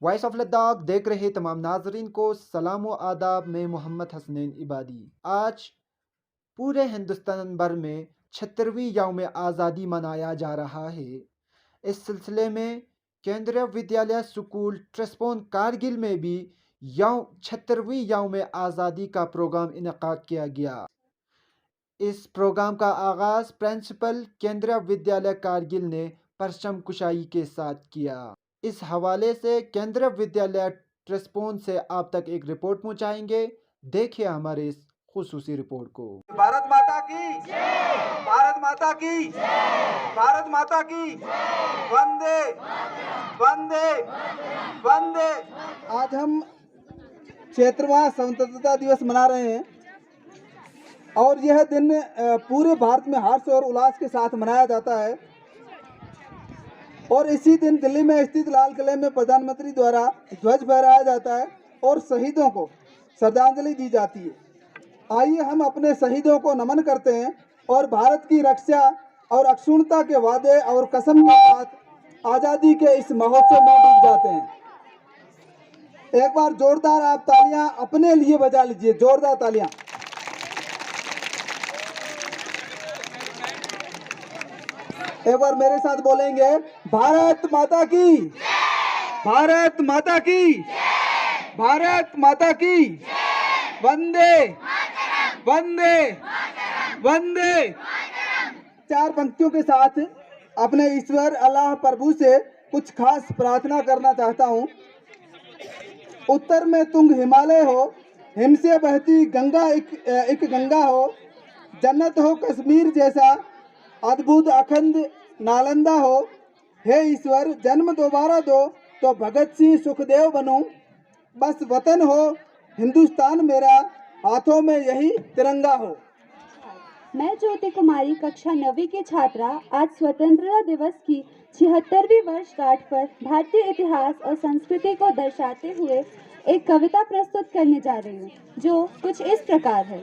Voice of Ladakh देख रहे तमाम नाजरीन को सलाम व आदाब में मोहम्मद हसनैन इबादी। आज पूरे हिंदुस्तान भर में 76वीं यौम आज़ादी मनाया जा रहा है। इस सिलसिले में केंद्रीय विद्यालय स्कूल ट्रस्पोन कारगिल में भी 76वीं यौम आज़ादी का प्रोग्राम इनेकाद किया गया। इस प्रोग्राम का आगाज़ प्रिंसिपल केंद्रीय विद्यालय कारगिल ने परचम कुशाई के साथ किया। इस हवाले से केंद्रीय विद्यालय ट्रस्पोन से आप तक एक रिपोर्ट पहुंचाएंगे। देखिए हमारे इस खुसूसी रिपोर्ट को। भारत माता की भारत माता की भारत माता की वंदे वंदे वंदे। आज हम 76वां स्वतंत्रता दिवस मना रहे हैं और यह दिन पूरे भारत में हर्ष और उल्लास के साथ मनाया जाता है। और इसी दिन दिल्ली में स्थित लाल किले में प्रधानमंत्री द्वारा ध्वज फहराया जाता है और शहीदों को श्रद्धांजलि दी जाती है। आइए हम अपने शहीदों को नमन करते हैं और भारत की रक्षा और अक्षुण्णता के वादे और कसम के साथ आज़ादी के इस महोत्सव में डूब जाते हैं। एक बार जोरदार आप तालियां अपने लिए बजा लीजिए, जोरदार तालियां। एक बार मेरे साथ बोलेंगे, भारत माता की भारत माता की भारत माता की वंदे वंदे वंदे। चार पंक्तियों के साथ अपने ईश्वर अल्लाह प्रभु से कुछ खास प्रार्थना करना चाहता हूँ। उत्तर में तुंग हिमालय हो, हिम से बहती गंगा एक गंगा हो, जन्नत हो कश्मीर जैसा, अद्भुत अखंड नालंदा हो। हे ईश्वर जन्म दोबारा दो तो भगत सिंह सुखदेव बनूं, बस वतन हो हिंदुस्तान मेरा, हाथों में यही तिरंगा हो। मैं ज्योति कुमारी कक्षा 9वीं की छात्रा आज स्वतंत्रता दिवस की 76वीं वर्षगांठ पर भारतीय इतिहास और संस्कृति को दर्शाते हुए एक कविता प्रस्तुत करने जा रही हूँ, जो कुछ इस प्रकार है।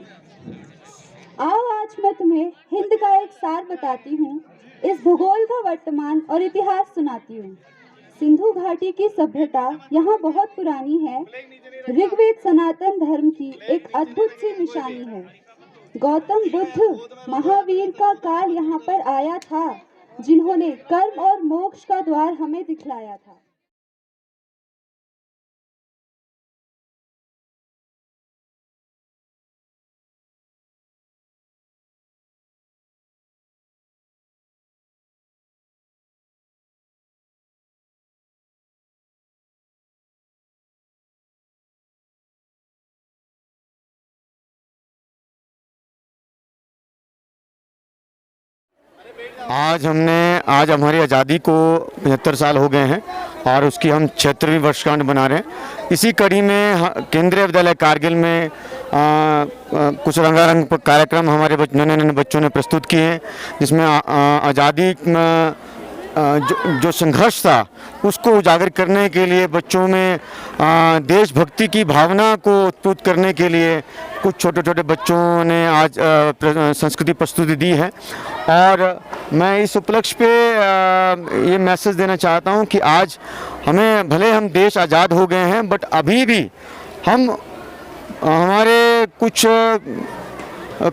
आओ आज मैं तुम्हें हिंद का एक सार बताती हूँ, इस भूगोल का वर्तमान और इतिहास सुनाती हूँ। सिंधु घाटी की सभ्यता यहाँ बहुत पुरानी है। ऋग्वेद सनातन धर्म की एक अद्भुत सी निशानी है। गौतम बुद्ध महावीर का काल यहाँ पर आया था, जिन्होंने कर्म और मोक्ष का द्वार हमें दिखलाया था। आज हमारी आज़ादी को 75 साल हो गए हैं और उसकी हम 76वीं वर्षगांठ मना रहे हैं। इसी कड़ी में केंद्रीय विद्यालय कारगिल में कुछ रंगारंग कार्यक्रम हमारे नन्हे बच्चों ने प्रस्तुत किए हैं, जिसमें आज़ादी जो संघर्ष था उसको उजागर करने के लिए, बच्चों में देशभक्ति की भावना को उत्पन्न करने के लिए कुछ छोटे छोटे बच्चों ने आज संस्कृति प्रस्तुति दी है। और मैं इस उपलक्ष्य पे ये मैसेज देना चाहता हूँ कि आज भले हम देश आज़ाद हो गए हैं, बट अभी भी हम हमारे कुछ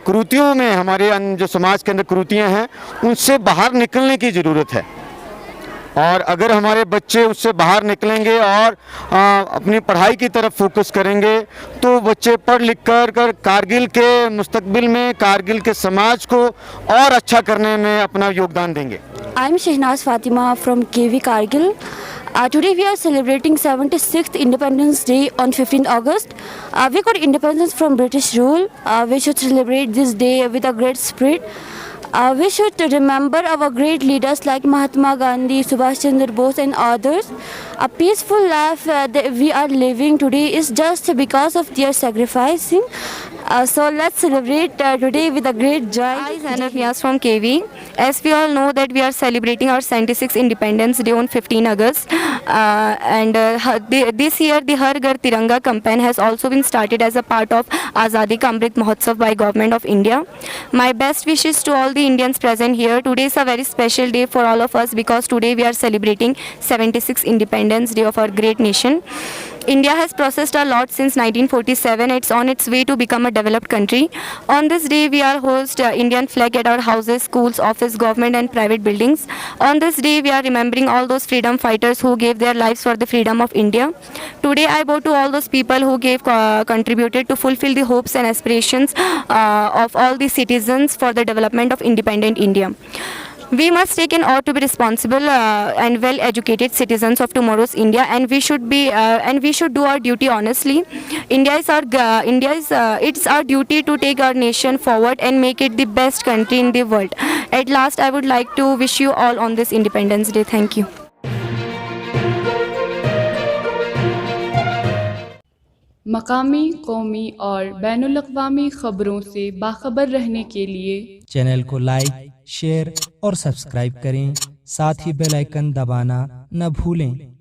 कुरीतियों में, हमारे जो समाज के अंदर कुरीतियाँ हैं, उनसे बाहर निकलने की ज़रूरत है। और अगर हमारे बच्चे उससे बाहर निकलेंगे और अपनी पढ़ाई की तरफ फोकस करेंगे, तो बच्चे पढ़ लिख कर कारगिल के मुस्तकबिल में, कारगिल के समाज को और अच्छा करने में अपना योगदान देंगे। I am Shahnaz Fatima from KV Kargil. Today we are celebrating 76th Independence Day on 15th August. We got independence from British rule. We should celebrate this day with a great spirit. We should remember our great leaders like Mahatma Gandhi, Subhash Chandra Bose and others. A peaceful life that we are living today is just because of their sacrificing. So let's celebrate today with a great joy. I am Zainab Niaz from KV. As we all know that we are celebrating our 76th Independence Day on 15 August. This year the Har Ghar Tiranga campaign has also been started as a part of Azadi Ka Amrit Mahotsav by Government of India. My best wishes to all the Indians present here. Today is a very special day for all of us because today we are celebrating 76th Independence Independence Day of our great nation. India has processed a lot since 1947. It's on its way to become a developed country. On this day, we are host Indian flag at our houses, schools, office, government and private buildings. On this day, we are remembering all those freedom fighters who gave their lives for the freedom of India. Today, I bow to all those people who gave contributed to fulfill the hopes and aspirations of all the citizens for the development of independent India. We must take an oath to be responsible and well-educated citizens of tomorrow's India, and we should do our duty honestly. It's our duty to take our nation forward and make it the best country in the world. At last, I would like to wish you all on this Independence Day. Thank you. मकामी, कौमी और बैनुल-अक़वामी ख़बरों से बाखबर रहने के लिए channel को like, share और सब्सक्राइब करें। साथ ही बेल आइकन दबाना न भूलें।